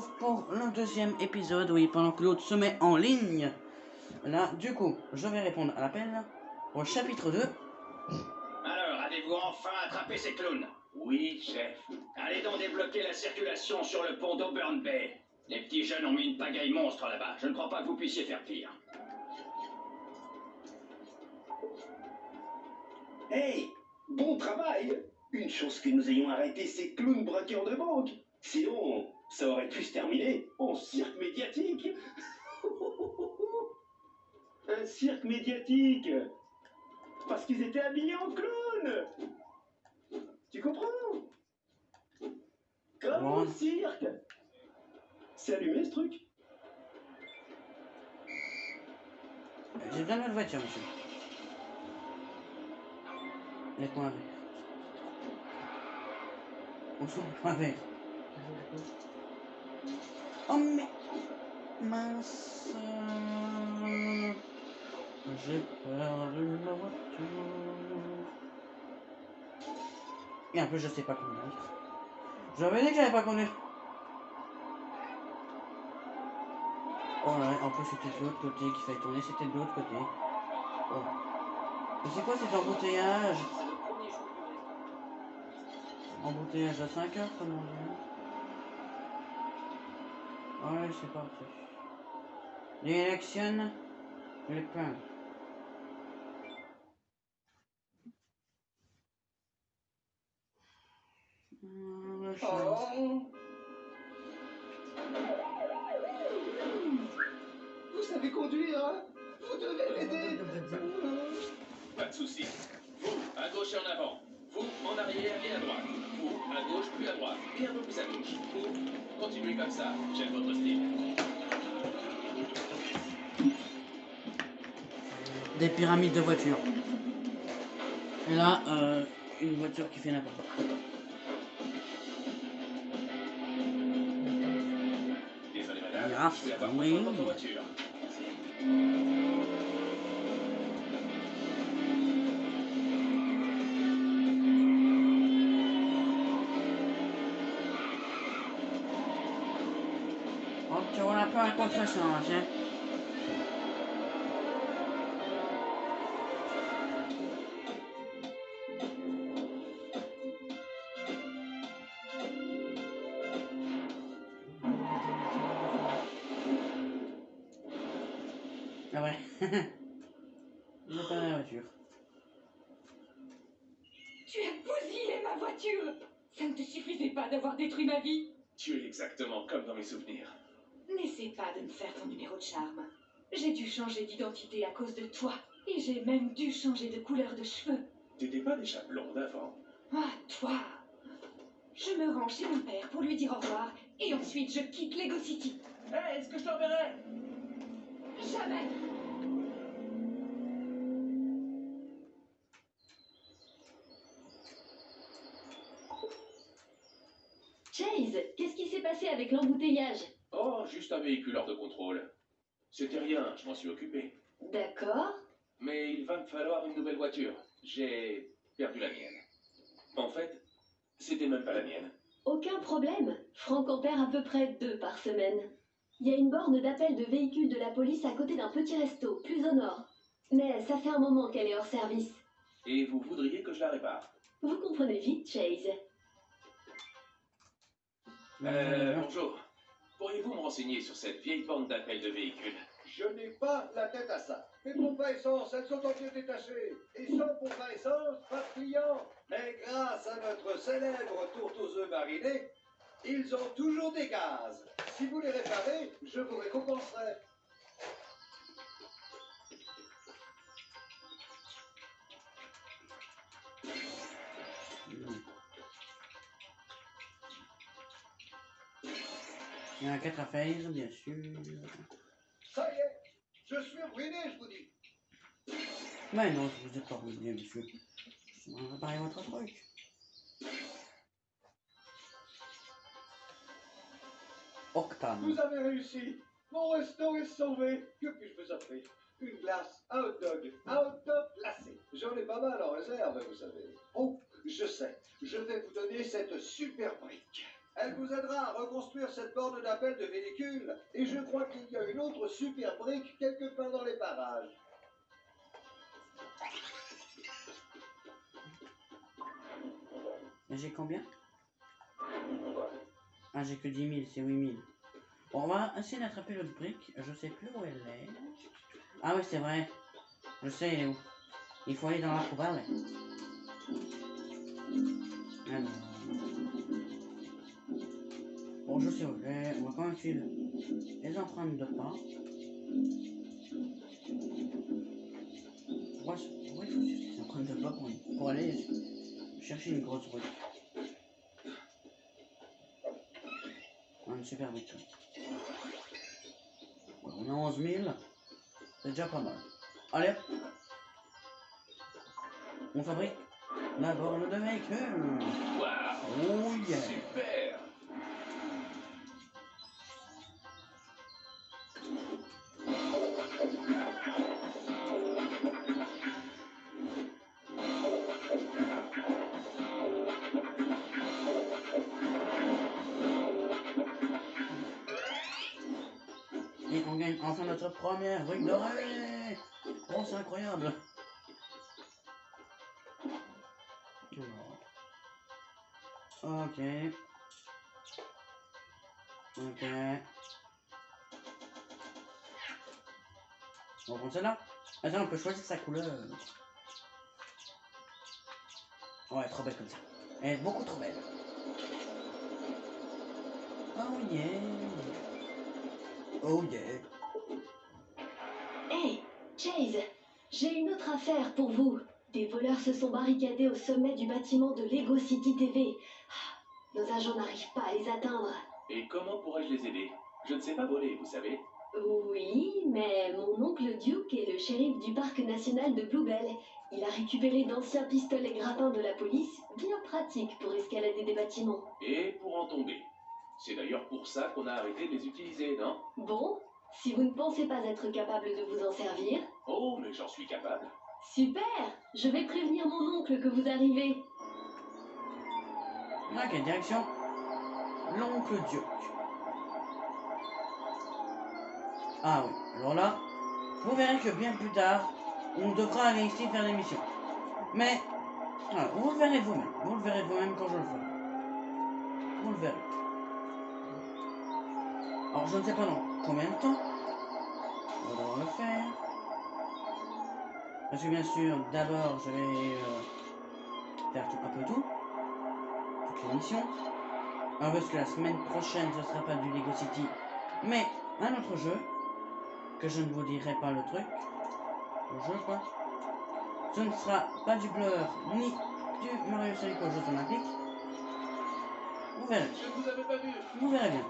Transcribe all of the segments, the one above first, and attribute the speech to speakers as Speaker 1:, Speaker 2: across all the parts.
Speaker 1: retrouve pour le deuxième épisode, oui, pendant que l'autre se met en ligne. Là, du coup, je vais répondre à l'appel au chapitre 2.
Speaker 2: Alors, avez-vous enfin attrapé ces clowns? Oui, chef. Allez donc débloquer la circulation sur le pont d'Auburn Bay. Les petits jeunes ont mis une pagaille monstre là-bas. Je ne crois pas que vous puissiez faire pire.
Speaker 3: Hey, bon travail! Une chance que nous ayons arrêté ces clowns braqueurs de banque. Sinon, ça aurait pu se terminer en cirque médiatique. Un cirque médiatique. Parce qu'ils étaient habillés en clowns. Tu comprends? Comme au cirque. C'est allumé ce truc?
Speaker 1: J'ai besoin de votre voiture, monsieur. Les points verts. Où sont les points verts? Oh mais... mince... j'ai perdu ma voiture. Et en plus je sais pas conduire. J'avais dit que j'avais pas conduire. Oh là, en plus c'était de l'autre côté qu'il fallait tourner, c'était de l'autre côté. Oh. Mais c'est quoi cet embouteillage? Embouteillage à 5 heures, comment dire? Ouais, c'est parti. Direction le pain.
Speaker 3: Vous savez conduire, hein? Vous devez m'aider.
Speaker 2: Pas de soucis. Vous, à gauche et en avant. Vous, en arrière et à droite. Vous, à gauche puis à droite. Et un peu plus à gauche. Vous, continuez comme ça. J'aime votre style.
Speaker 1: Des pyramides de voitures. Et là, une voiture qui fait n'importe quoi.
Speaker 2: Désolé madame,
Speaker 1: Ah,
Speaker 2: je vais avoir
Speaker 1: oui.
Speaker 2: besoin de votre voiture.
Speaker 1: Oh, tu vois, on a pas un contresens, tiens. Ah ouais. J'ai pas la voiture.
Speaker 4: Tu as bousillé ma voiture! Ça ne te suffisait pas d'avoir détruit ma vie?
Speaker 2: Tu es exactement comme dans mes souvenirs.
Speaker 4: N'essaie pas de me faire ton numéro de charme. J'ai dû changer d'identité à cause de toi. Et j'ai même dû changer de couleur de cheveux.
Speaker 2: T'étais pas déjà blonde avant?
Speaker 4: Ah, toi! Je me rends chez mon père pour lui dire au revoir. Et ensuite, je quitte Lego City.
Speaker 2: Hé, est-ce que je t'enverrai?
Speaker 4: Jamais!
Speaker 5: Chase, qu'est-ce qui s'est passé avec l'embouteillage?
Speaker 2: Oh, juste un véhicule hors de contrôle. C'était rien, je m'en suis occupé.
Speaker 5: D'accord.
Speaker 2: Mais il va me falloir une nouvelle voiture. J'ai perdu la mienne. En fait, c'était même pas la mienne.
Speaker 5: Aucun problème. Franck en perd à peu près 2 par semaine. Il y a une borne d'appel de véhicules de la police à côté d'un petit resto, plus au nord. Mais ça fait un moment qu'elle est hors service.
Speaker 2: Et vous voudriez que je la répare?
Speaker 5: Vous comprenez vite, Chase.
Speaker 2: Bonjour. Pourriez-vous me renseigner sur cette vieille borne d'appel de véhicules?
Speaker 6: Je n'ai pas la tête à ça. Mes pompes à essence, elles sont en pied détaché. Et sans pompe à essence, pas de clients. Mais grâce à notre célèbre tourte aux œufs marinés, ils ont toujours des gaz. Si vous les réparez, je vous récompenserai.
Speaker 1: Il y en a 4 à faire, bien sûr.
Speaker 6: Ça y est, je suis ruiné, je vous dis.
Speaker 1: Mais non, vous êtes pas ruiné, monsieur. Je vais réparer votre truc. Octane.
Speaker 6: Vous avez réussi. Mon resto est sauvé. Que puis-je vous offrir? Une glace, un hot dog glacé. J'en ai pas mal en réserve, vous savez. Oh, je sais. Je vais vous donner cette super brique. Elle vous aidera à reconstruire cette borne d'appel de véhicule. Et je crois qu'il y a une autre super brique quelque part dans les parages.
Speaker 1: Et j'ai combien? Ah, j'ai que 10 000, c'est 8 000. Bon, on va essayer d'attraper l'autre brique. Je sais plus où elle est. Ah oui, c'est vrai. Je sais, elle est où. Il faut aller dans la poubelle. Alors. Bon, je sais où elle est. On va quand même suivre les empreintes de pas. Pourquoi il faut suivre les empreintes de pas pour aller chercher une grosse brique? Une super brique. Ouais, on a 11 000. C'est déjà pas mal. Allez. On fabrique la borne de véhicule.
Speaker 2: Waouh!
Speaker 1: Oh yeah.
Speaker 2: Super!
Speaker 1: Et on gagne enfin notre première brique dorée. Oh, c'est incroyable. Ok. Ok. On va prendre celle-là. Attends, on peut choisir sa couleur. Ouais, trop belle comme ça. Elle est beaucoup trop belle. Oh yeah. Oh yeah.
Speaker 5: Hey, Chase, j'ai une autre affaire pour vous. Des voleurs se sont barricadés au sommet du bâtiment de Lego City TV. Ah, nos agents n'arrivent pas à les atteindre.
Speaker 7: Et comment pourrais-je les aider? Je ne sais pas voler, vous savez.
Speaker 5: Oui, mais mon oncle Duke est le shérif du parc national de Bluebell. Il a récupéré d'anciens pistolets grappins de la police, bien pratiques pour escalader des bâtiments.
Speaker 7: Et pour en tomber. C'est d'ailleurs pour ça qu'on a arrêté de les utiliser, non?
Speaker 5: Bon, si vous ne pensez pas être capable de vous en servir...
Speaker 7: Oh, mais j'en suis capable.
Speaker 5: Super! Je vais prévenir mon oncle que vous arrivez.
Speaker 1: Ok, direction l'oncle Duke. Ah oui, alors là, vous verrez que bien plus tard, on devra aller ici faire des missions. Mais, voilà, vous le verrez vous-même. Vous le verrez vous-même quand je le ferai. Vous le verrez. Alors, je ne sais pas dans combien de temps on va devoir le faire. Parce que bien sûr, d'abord, je vais faire un peu tout. Toutes les missions. Alors, parce que la semaine prochaine, ce sera pas du Lego City, mais un autre jeu. Que je ne vous dirai pas le truc. Le jeu, quoi. Ce ne sera pas du Blur, ni du Mario Sonic aux Jeux Olympiques. Vous verrez.
Speaker 7: Je ne vous avais pas vu.
Speaker 1: Vous verrez bien.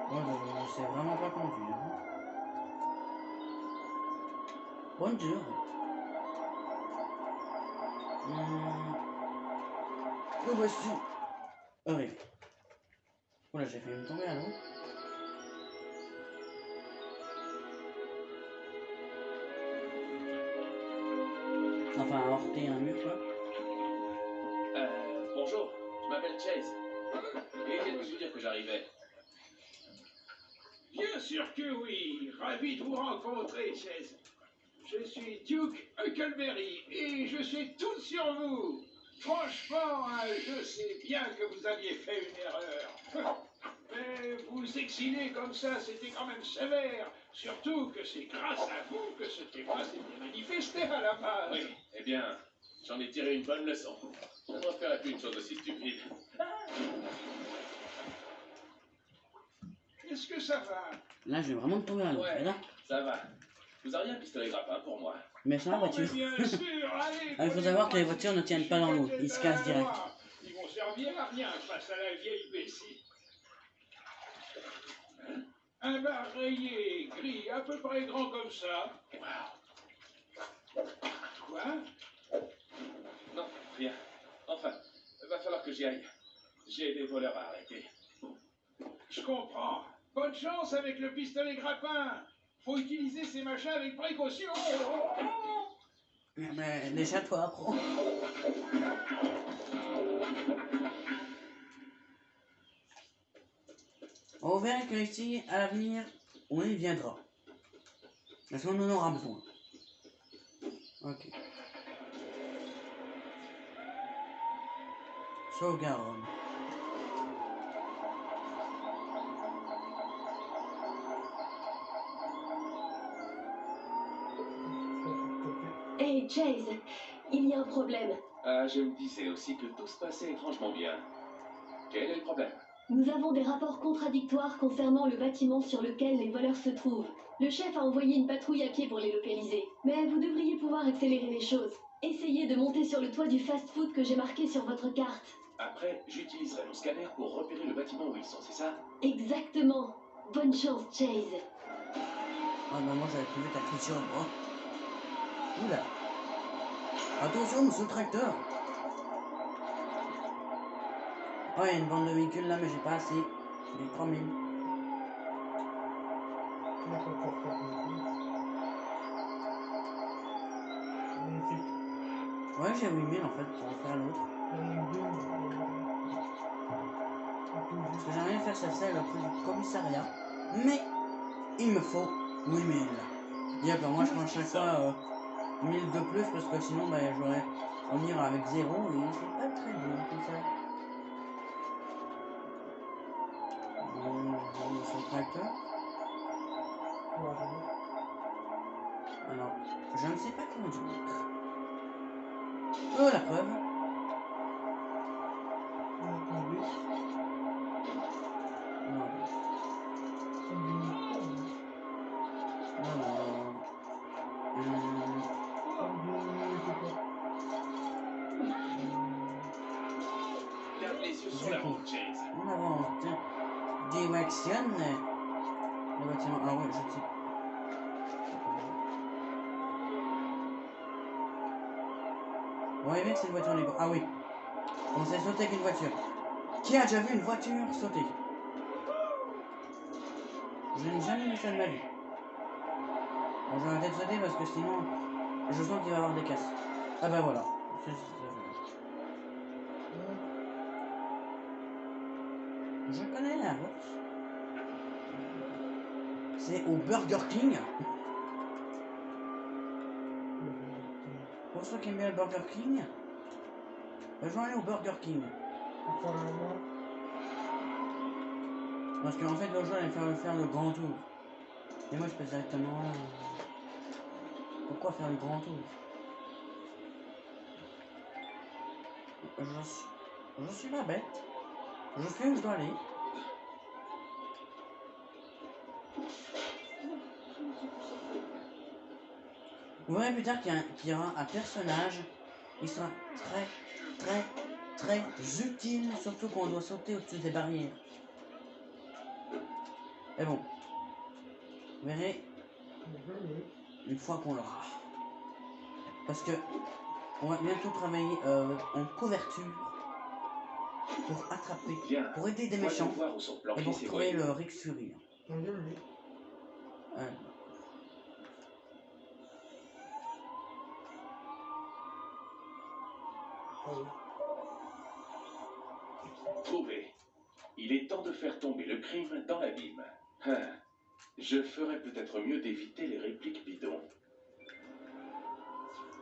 Speaker 1: Moi, je sais vraiment pas conduire. Bonjour. Le voici. Horrible. Oula, j'ai failli me tomber à l'eau. Enfin, à heurter un mur, quoi.
Speaker 7: Bonjour, je m'appelle Chase. Et viens de vous dire que j'arrivais.
Speaker 8: Bien sûr que oui, ravi de vous rencontrer, Chase. Je suis Duke Huckleberry et je suis tout sur vous. Franchement, je sais bien que vous aviez fait une erreur. Mais vous exiler comme ça, c'était quand même sévère. Surtout que c'est grâce à vous que ce témoin s'est bien manifesté à la base.
Speaker 7: Oui, eh bien, j'en ai tiré une bonne leçon. Je ne referai plus une chose aussi stupide.
Speaker 8: Est-ce que ça va?
Speaker 1: Là, je vais vraiment tomber à l'eau.
Speaker 7: Ouais,
Speaker 1: Là.
Speaker 7: ça va. Vous auriez un pistolet grappin pour moi?
Speaker 1: Mais ça, la
Speaker 8: Oh,
Speaker 1: voiture.
Speaker 8: mais bien sûr, allez,
Speaker 1: Il faut savoir que les voitures ne tiennent pas dans l'eau. Ils se cassent direct.
Speaker 8: Ils vont servir à rien face à la vieille Bessie. Un bar rayé, gris, à peu près grand comme ça. Quoi?
Speaker 7: Non, rien. Enfin, va falloir que j'y aille. J'ai des voleurs à arrêter.
Speaker 8: Je comprends. Bonne chance avec le pistolet grappin. Faut utiliser ces machins avec précaution.
Speaker 1: Mais déjà, toi, pro. On verra que ici, à l'avenir, on y viendra. Parce qu'on en aura besoin. Ok. Sauvegarde.
Speaker 5: Hey Chase, il y a un problème.
Speaker 7: Ah, je me disais aussi que tout se passait étrangement bien. Quel est le problème?
Speaker 5: Nous avons des rapports contradictoires concernant le bâtiment sur lequel les voleurs se trouvent. Le chef a envoyé une patrouille à pied pour les localiser. Mais vous devriez pouvoir accélérer les choses. Essayez de monter sur le toit du fast-food que j'ai marqué sur votre carte.
Speaker 7: Après, j'utiliserai mon scanner pour repérer le bâtiment où ils sont, c'est ça?
Speaker 5: Exactement. Bonne chance, Chase.
Speaker 1: Ah bah moi j'avais prévu ta critique moi. Oula. Attention monsieur le tracteur. Oh il y a une bande de véhicules là mais j'ai pas assez. J'ai 3000. Ouais j'ai 8000 en fait pour en faire l'autre. Parce que j'aimerais bien faire celle-là le prix du commissariat. Mais il me faut 8000. Et bah moi je prends chaque fois 1000 de plus parce que sinon bah j'aurais on ira avec 0 et c'est pas très bon tout ça. Son tracteur. Alors, je ne sais pas conduire. Oh la preuve. Non.
Speaker 7: Garde les yeux sur la route, Chase.
Speaker 1: On avance. Directionne le bâtiment. Ah ouais, je sais. Vous voyez bien que c'est une voiture libre. Ah oui. On s'est sauté avec une voiture. Qui a déjà vu une voiture sauter? Je n'ai jamais vu ça de ma vie. Bon, je vais arrêter de sauter parce que sinon, je sens qu'il va y avoir des casses. Ah bah voilà. Je connais la route. C'est au Burger King. Pour ceux qui aiment bien le Burger King, rejoignez au Burger King. Parce qu'en fait, l'autre jour, elle allait faire le grand tour. Et moi, je peux directement... Pourquoi faire le grand tour? Je suis pas bête. Je sais où je dois aller. Vous verrez plus tard qu'il y aura un personnage. Il sera très utile. Surtout qu'on doit sauter au-dessus des barrières. Mais bon. Vous verrez. Une fois qu'on l'aura. Parce que on va bientôt travailler en couverture. Pour attraper, pour aider des méchants et pour trouver le Rick Fury.
Speaker 7: Trouvé. Il est temps de faire tomber le crime dans l'abîme. Je ferais peut-être mieux d'éviter les répliques bidons.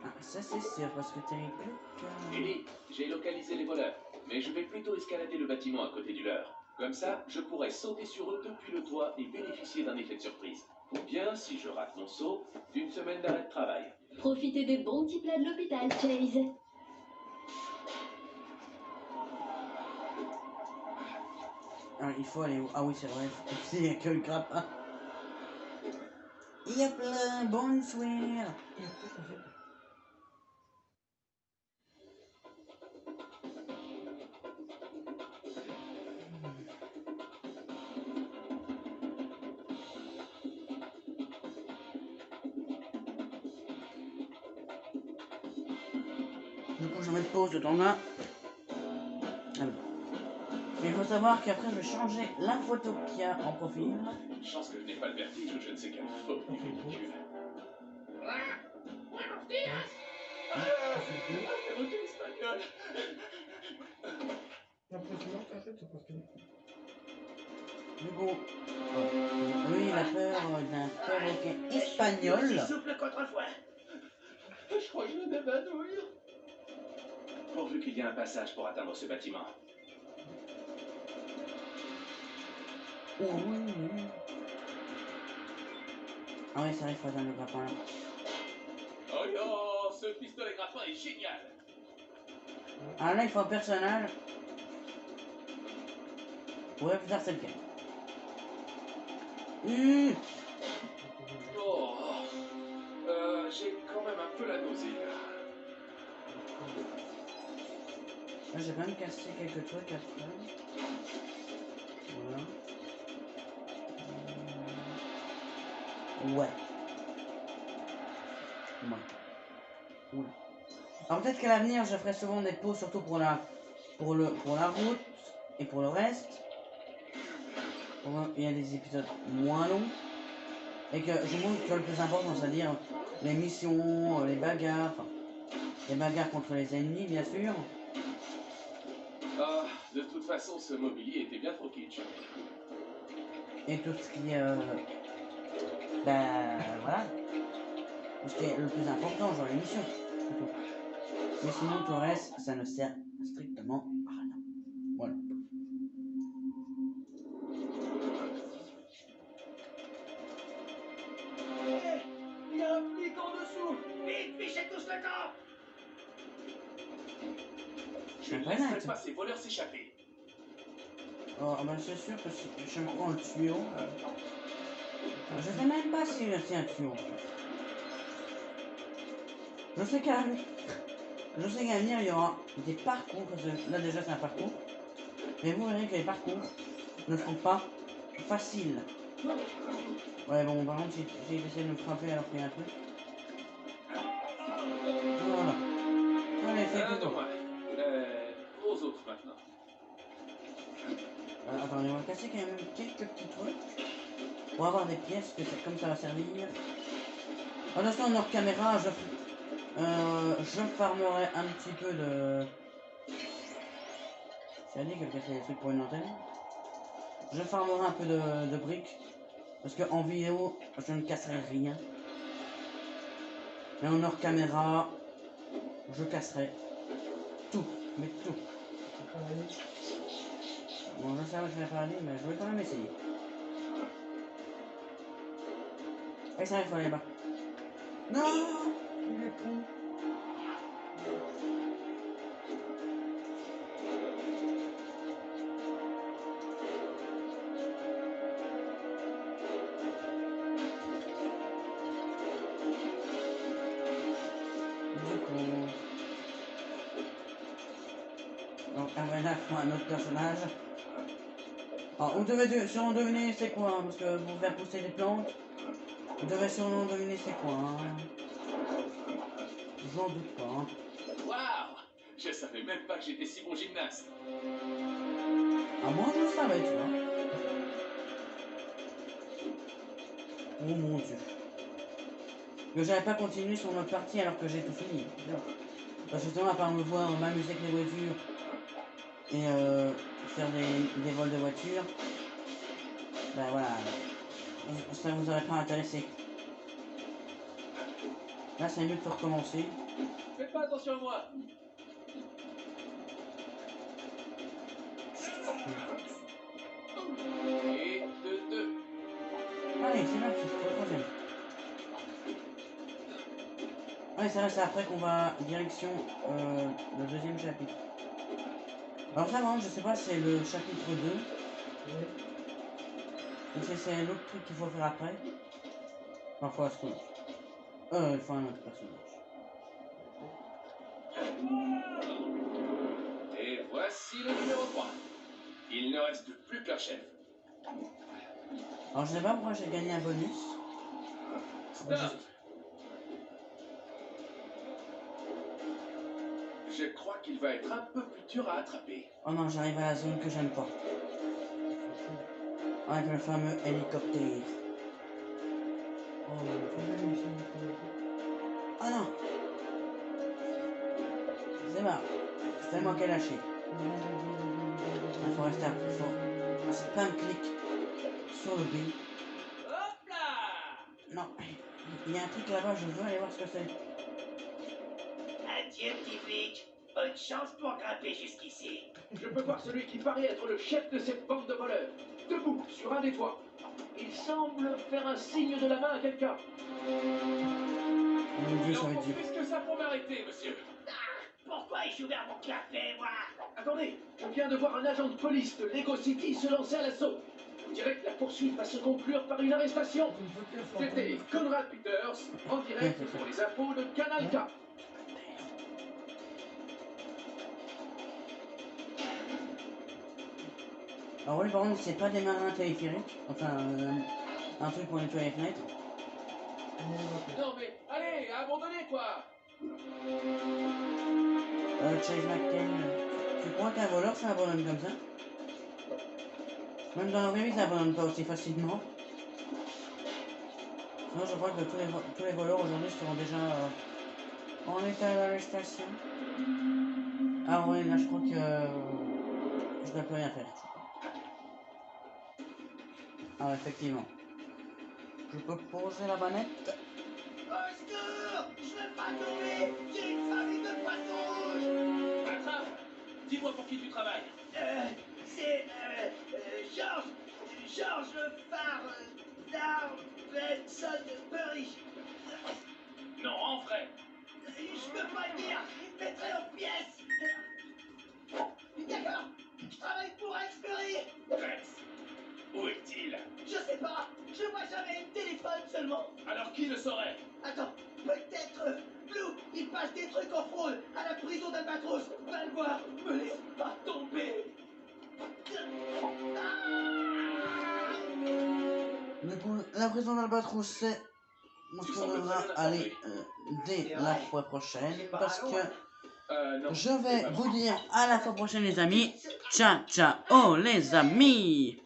Speaker 1: Ah, ça c'est sûr, parce que t'es répliques...
Speaker 7: Ellie, j'ai localisé les voleurs, mais je vais plutôt escalader le bâtiment à côté du leur. Comme ça, je pourrais sauter sur eux depuis le toit et bénéficier d'un effet de surprise. Ou bien, si je rate mon saut, d'une semaine d'arrêt de travail.
Speaker 5: Profitez des bons petits plats de l'hôpital, Chase.
Speaker 1: Ah, il faut aller où? Ah oui, c'est vrai, il n'y a que le grappin. Il y a plein, bonsoir. Du coup, je mets pause de temps là. Mais il faut savoir qu'après, je vais changer la photo qu'il y a en profil.
Speaker 7: Chance que je n'ai pas le vertige ou je ne sais quelle faute ridicule.
Speaker 1: Du coup, lui il a peur d'un perroquet espagnol.
Speaker 2: Aussi souple qu'autrefois.
Speaker 7: Je crois que je vais m'évanouir. Pourvu qu'il y ait un passage pour atteindre ce bâtiment.
Speaker 1: Oh, oui, oui. Ah oui, c'est vrai, il faut atteindre le grappin là.
Speaker 7: Oh non, ce pistolet grappin est génial.
Speaker 1: Alors là, il faut un personnage. Ouais, plus tard, c'est lequel.
Speaker 7: Oh, j'ai quand même un peu la nausée là.
Speaker 1: Là, j'ai quand même cassé quelques trucs après. Voilà. Ouais. Ouais. Oula. Alors peut-être qu'à l'avenir, je ferai souvent des pauses, surtout pour la route et pour le reste. Il y a des épisodes moins longs. Et que je montre que le plus important, c'est-à-dire les missions, les bagarres, enfin, les bagarres contre les ennemis, bien sûr.
Speaker 7: Ah, de toute façon, ce mobilier était bien trop kitsch.
Speaker 1: Et tout ce qui est... voilà. Ce qui est le plus important, genre les missions. Surtout. Mais sinon, tout le reste, ça ne sert strictement à rien. Voilà.
Speaker 2: Il y a un flic en dessous. Vite, fichez tous le camp.
Speaker 7: Je ne laisserai pas ces voleurs s'échapper.
Speaker 1: Oh, bah c'est sûr que si je prends le tuyau... je sais même pas si c'est un tuyau. Je sais qu'à l'avenir, il y aura des parcours. Parce que là, déjà, c'est un parcours. Mais vous verrez que les parcours ne sont pas faciles. Ouais, bon, par contre, j'ai essayé de me frapper alors qu'il y a un truc. Voilà. Allez, c'est tout.
Speaker 7: Aux autres maintenant.
Speaker 1: Attendez, on va casser quand même quelques petits trucs. Pour avoir des pièces, que comme ça va servir. Attention, hors caméra, je farmerai un petit peu de... J'ai dit que casser des trucs pour une antenne. Je farmerai un peu de briques. Parce qu'en vidéo, je ne casserai rien. Mais en hors caméra, je casserai tout. Mais tout. Bon, je sais pas que je vais pas aller, mais je vais quand même essayer. Et ça, il faut aller là-bas. Non! Il est con. Donc, là, il faut un autre personnage. Alors, vous devez sûrement deviner c'est quoi, hein, parce que pour faire pousser des plantes, vous devez sûrement deviner c'est quoi. Hein. J'en doute pas. Hein.
Speaker 7: Waouh! Je savais même pas que j'étais si bon gymnaste.
Speaker 1: Ah, moi je le savais, tu vois. Oh mon dieu. Que j'avais pas continué sur notre partie alors que j'ai tout fini. Parce que justement, à part me voir m'amuser avec les voitures et faire des vols de voitures, ben voilà, ça vous aurait pas intéressé. Là, c'est mieux de recommencer.
Speaker 7: Faites pas attention à moi. Et deux.
Speaker 1: Allez, c'est parti, pour le troisième. Allez, ça reste après qu'on va direction le deuxième chapitre. Alors ça, vraiment, je sais pas si c'est le chapitre 2. Ou si c'est l'autre truc qu'il faut faire après. Parfois, ce truc. Il faut un autre personnage.
Speaker 7: Et voici le numéro 3. Il ne reste plus qu'un chef.
Speaker 1: Alors je sais pas pourquoi j'ai gagné un bonus.
Speaker 7: Stop. Je crois qu'il va être un peu plus dur à attraper.
Speaker 1: Oh non, j'arrive à la zone que j'aime pas. Avec le fameux hélicoptère. Ah non. C'est marrant. C'est moi qui ai lâché. Il faut rester à fort. Spam clic. sur le B.
Speaker 7: Hop là!
Speaker 1: Non, il y a un truc là-bas, je veux aller voir ce que c'est.
Speaker 3: Adieu, petit flic. Bonne chance pour grimper jusqu'ici.
Speaker 7: Je peux voir celui qui paraît être le chef de cette bande de voleurs. Debout, sur un des toits. Il semble faire un signe de la main à quelqu'un.
Speaker 1: Mon Dieu,
Speaker 7: Il
Speaker 1: ça
Speaker 7: en
Speaker 1: va être
Speaker 7: faut
Speaker 1: dur.
Speaker 7: plus que ça pour m'arrêter, monsieur.
Speaker 3: Pourquoi ai-je ouvert mon café, moi?
Speaker 7: Attendez, je viens de voir un agent de police de Lego City se lancer à l'assaut. On dirait que la poursuite va se conclure par une arrestation. C'était Conrad Peters, en direct pour les infos de Canal K.
Speaker 1: Alors oui, par contre, c'est pas démarrer un téléphérique. Enfin, un truc pour nettoyer les fenêtres.
Speaker 7: Non mais, allez, abandonnez quoi.
Speaker 1: Chase McCain, tu crois qu'un voleur ça abandonne comme ça? Même dans la vraie vie ça abandonne pas aussi facilement. Non, je crois que tous les voleurs aujourd'hui seront déjà en état d'arrestation. Ah oui, là je crois que je dois plus rien faire. Ah effectivement. Je peux poser la manette.
Speaker 3: Au secours! Je veux pas tomber! J'ai une famille de poissons rouges!
Speaker 7: Attrape. Dis-moi pour qui tu travailles.
Speaker 3: C'est George Darbenson-Bury.
Speaker 7: Non, en vrai.
Speaker 3: Je peux pas le dire! Il me mettrait en pièces! D'accord! Je travaille pour Exbury!
Speaker 7: Rex, où est-il?
Speaker 3: Je sais pas! Je vois jamais, il me téléphone seulement!
Speaker 7: Alors qui le saurait?
Speaker 3: Attends, peut-être Blue, il passe des trucs en fraude à la prison d'Albatros. Va le voir, me laisse pas tomber.
Speaker 1: Du coup, la prison d'Albatros, c'est ce qu'on devra aller dès la fois prochaine. Parce que
Speaker 7: Non.
Speaker 1: je vais vous dire à la fois prochaine les amis. Ciao, ciao les amis.